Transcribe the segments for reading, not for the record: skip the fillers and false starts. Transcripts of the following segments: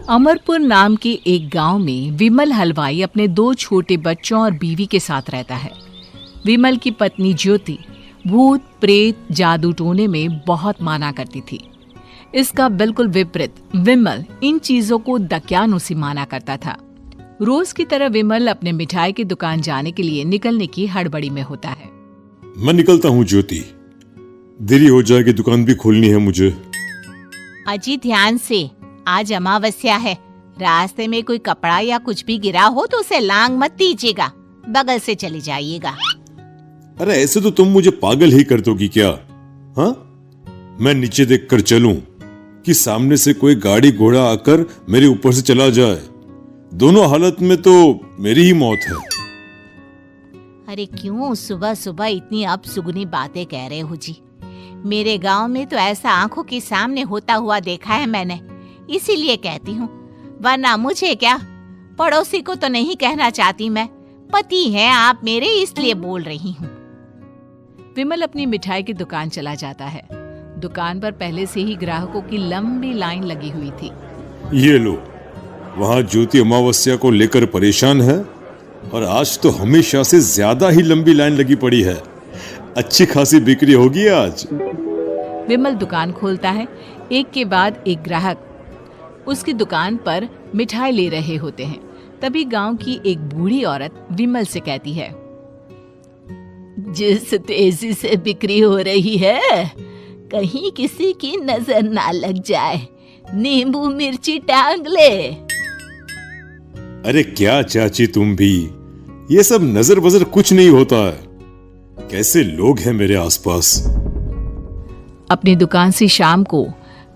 अमरपुर नाम के एक गांव में विमल हलवाई अपने 2 छोटे बच्चों और बीवी के साथ रहता है। विमल की पत्नी ज्योति भूत प्रेत जादू टोने में बहुत माना करती थी। इसका बिल्कुल विपरीत विमल इन चीजों को दकियानुसी माना करता था। रोज की तरह विमल अपने मिठाई की दुकान जाने के लिए निकलने की हड़बड़ी में होता है। मैं निकलता हूँ ज्योति, देरी हो जाएगी, दुकान भी खोलनी है मुझे। अजी ध्यान से, आज अमावस्या है। रास्ते में कोई कपड़ा या कुछ भी गिरा हो तो उसे लांग मत दीजिएगा, बगल से चले जाइएगा। अरे ऐसे तो तुम मुझे पागल ही कर दोगी क्या? हाँ, मैं नीचे देख कर चलूं कि सामने से कोई गाड़ी घोड़ा आकर मेरे ऊपर से चला जाए? दोनों हालत में तो मेरी ही मौत है। अरे क्यों सुबह सुबह इतनी अपसुगनी बातें कह रहे हो जी? मेरे गांव में तो ऐसा आंखों के सामने होता हुआ देखा है मैंने, इसीलिए कहती हूँ, वरना मुझे क्या, पड़ोसी को तो नहीं कहना चाहती मैं, पति हैं आप मेरे, इसलिए बोल रही हूँ। विमल अपनी मिठाई की दुकान चला जाता है। दुकान पर पहले से ही ग्राहकों की लंबी लाइन लगी हुई थी। ये लो, वहाँ ज्योति अमावस्या को लेकर परेशान है और आज तो हमेशा से ज्यादा ही लंबी लाइन लगी पड़ी है। अच्छी खासी बिक्री होगी आज। विमल दुकान खोलता है। एक के बाद एक ग्राहक उसकी दुकान पर मिठाई ले रहे होते हैं। तभी गांव की एक बूढ़ी औरत विमल से कहती है, जिस तेजी से बिक्री हो रही है, कहीं किसी की नजर ना लग जाए, नींबू मिर्ची टांग ले। अरे क्या चाची तुम भी, ये सब नजर बजर कुछ नहीं होता है। कैसे लोग हैं मेरे आसपास। अपनी दुकान से शाम को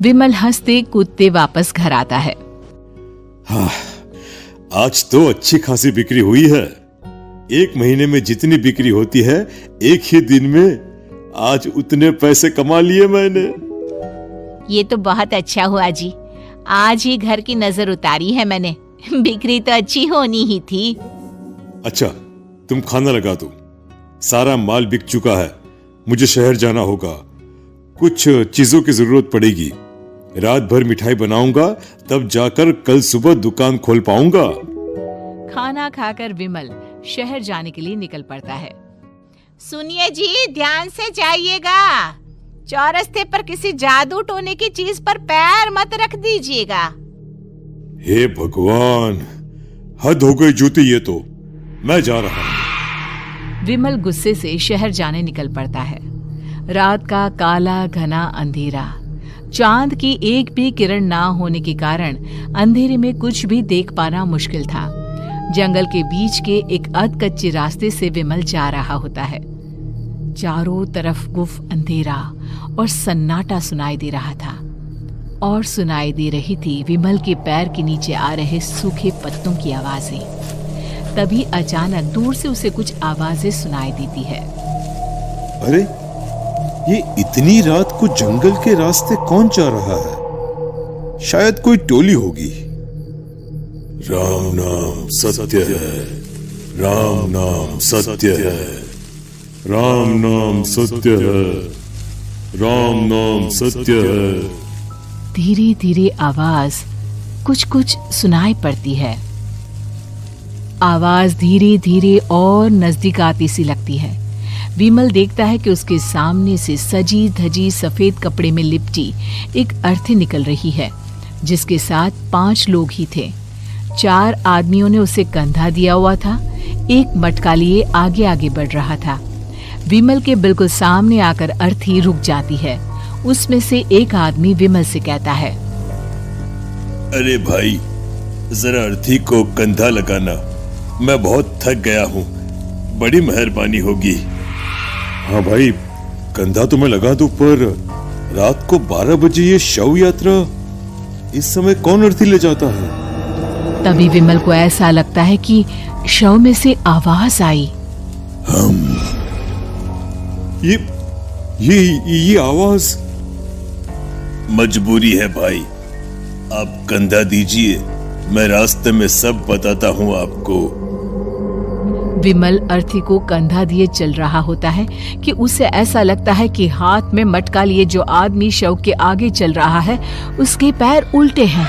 विमल हंसते कूदते वापस घर आता है। हाँ, आज तो अच्छी खासी बिक्री हुई है। 1 महीने में जितनी बिक्री होती है, एक ही दिन में आज उतने पैसे कमा लिए मैंने। ये तो बहुत अच्छा हुआ जी, आज ही घर की नजर उतारी है मैंने। बिक्री तो अच्छी होनी ही थी। अच्छा, तुम खाना लगा दो, सारा माल बिक चुका है। मुझे शहर जाना होगा, कुछ चीजों की जरूरत पड़ेगी। रात भर मिठाई बनाऊंगा, तब जाकर कल सुबह दुकान खोल पाऊंगा। खाना खाकर विमल शहर जाने के लिए निकल पड़ता है। सुनिए जी, ध्यान से जाइएगा, चौरस्ते पर किसी जादू टोने की चीज पर पैर मत रख दीजिएगा। हे भगवान, हद हो गई ज्योति, ये तो मैं जा रहा हूं। विमल गुस्से से शहर जाने निकल पड़ता है। रात का काला घना अंधेरा, चांद की एक भी किरण ना होने के कारण अंधेरे में कुछ भी देख पाना मुश्किल था। जंगल के बीच के एक अधकच्चे रास्ते से विमल जा रहा होता है। चारों तरफ गुफ अंधेरा और सन्नाटा सुनाई दे रहा था, और सुनाई दे रही थी विमल के पैर के नीचे आ रहे सूखे पत्तों की आवाजें। तभी अचानक दूर से उसे कुछ आवाजें सुनाई देती है। अरे, ये इतनी रात को जंगल के रास्ते कौन जा रहा है? शायद कोई टोली होगी। राम नाम सत्य है, राम नाम सत्य है, राम नाम सत्य है, राम नाम सत्य है। धीरे धीरे आवाज कुछ कुछ सुनाई पड़ती है। आवाज धीरे धीरे और नजदीक आती सी लगती है। विमल देखता है कि उसके सामने से सजी धजी सफेद कपड़े में लिपटी एक अर्थी निकल रही है, जिसके साथ 5 लोग ही थे। 4 आदमियों ने उसे कंधा दिया हुआ था। एक मटका लिए आगे आगे बढ़ रहा था। विमल के बिल्कुल सामने आकर अर्थी रुक जाती है। उसमें से एक आदमी विमल से कहता है, अरे भाई, जरा अर्थी को कंधा लगाना, मैं बहुत थक गया हूँ, बड़ी मेहरबानी होगी। हाँ भाई, कंधा तो मैं लगा दूं, पर रात को 12 बजे ये शव यात्रा, इस समय कौन अर्थी ले जाता है? तभी विमल को ऐसा लगता है कि शव में से आवाज आई, हम ये आवाज। मजबूरी है भाई, आप कंधा दीजिए, मैं रास्ते में सब बताता हूँ आपको। विमल अर्थी को कंधा दिए चल रहा होता है कि उसे ऐसा लगता है कि हाथ में मटका लिए जो आदमी शव के आगे चल रहा है, उसके पैर उल्टे हैं।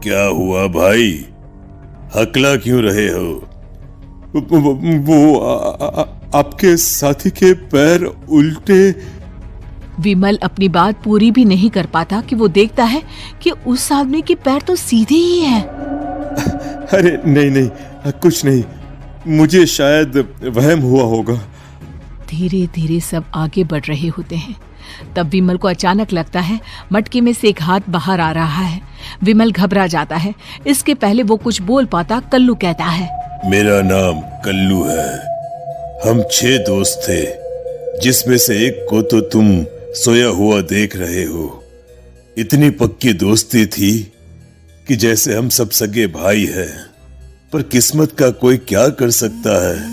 क्या हुआ भाई, हकला क्यों रहे हो? वो आपके साथी के पैर उल्टे। विमल अपनी बात पूरी भी नहीं कर पाता कि वो देखता है कि उस आदमी के पैर तो सीधे ही हैं। अरे नहीं, कुछ नहीं, मुझे शायद वहम हुआ होगा। धीरे धीरे सब आगे बढ़ रहे होते हैं। तब विमल को अचानक लगता है मटके में से एक हाथ बाहर आ रहा है। विमल घबरा जाता है। इसके पहले वो कुछ बोल पाता, कल्लू कहता है, मेरा नाम कल्लू है। हम 6 दोस्त थे, जिसमें से एक को तो तुम सोया हुआ देख रहे हो। इतनी पक्की दोस्ती थी कि जैसे हम सब सगे भाई हैं। पर किस्मत का कोई क्या कर सकता है।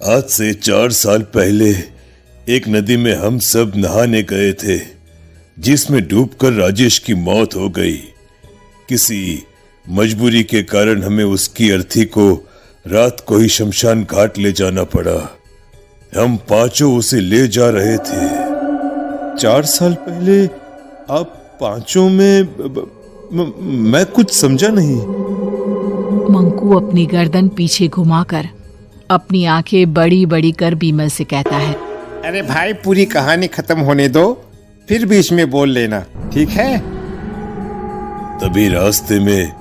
आज से 4 साल पहले एक नदी में हम सब नहाने गए थे, जिसमें डूबकर राजेश की मौत हो गई। किसी मजबूरी के कारण हमें उसकी अर्थी को रात को ही शमशान घाट ले जाना पड़ा। हम 5 उसे ले जा रहे थे। 4 साल पहले आप 5 में मैं कुछ समझा नहीं। मंकू अपनी गर्दन पीछे घुमाकर अपनी आंखें बड़ी बड़ी कर विमल से कहता है, अरे भाई, पूरी कहानी खत्म होने दो, फिर बीच में बोल लेना, ठीक है? तभी रास्ते में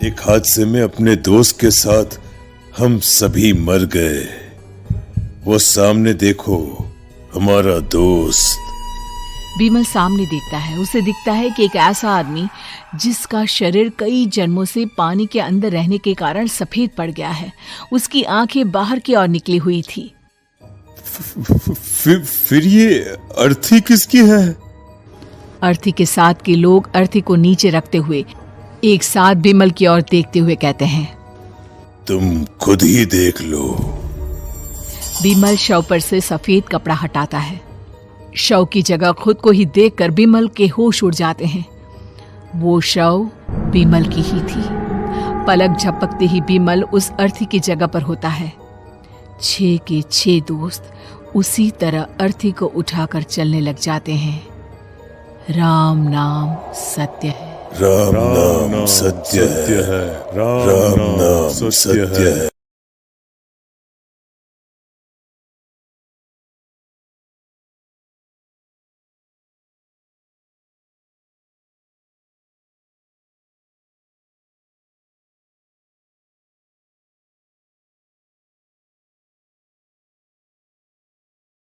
एक हादसे में अपने दोस्त के साथ हम सभी मर गए। वो सामने देखो, हमारा दोस्त। विमल सामने देखता है। उसे दिखता है कि एक ऐसा आदमी जिसका शरीर कई जन्मों से पानी के अंदर रहने के कारण सफेद पड़ गया है। उसकी आंखें बाहर की ओर निकली हुई थी। फिर ये अर्थी किसकी है? अर्थी के साथ के लोग अर्थी को नीचे रखते हुए एक साथ विमल की ओर देखते हुए कहते हैं, तुम खुद ही देख लो। विमल शव पर से सफेद कपड़ा हटाता है। शव की जगह खुद को ही देखकर विमल के होश उड़ जाते हैं। वो शव विमल की ही थी। पलक झपकते ही विमल उस अर्थी की जगह पर होता है। 6 के 6 दोस्त उसी तरह अर्थी को उठाकर चलने लग जाते हैं। राम नाम सत्य है। राम नाम सत्य है। राम नाम सत्य है।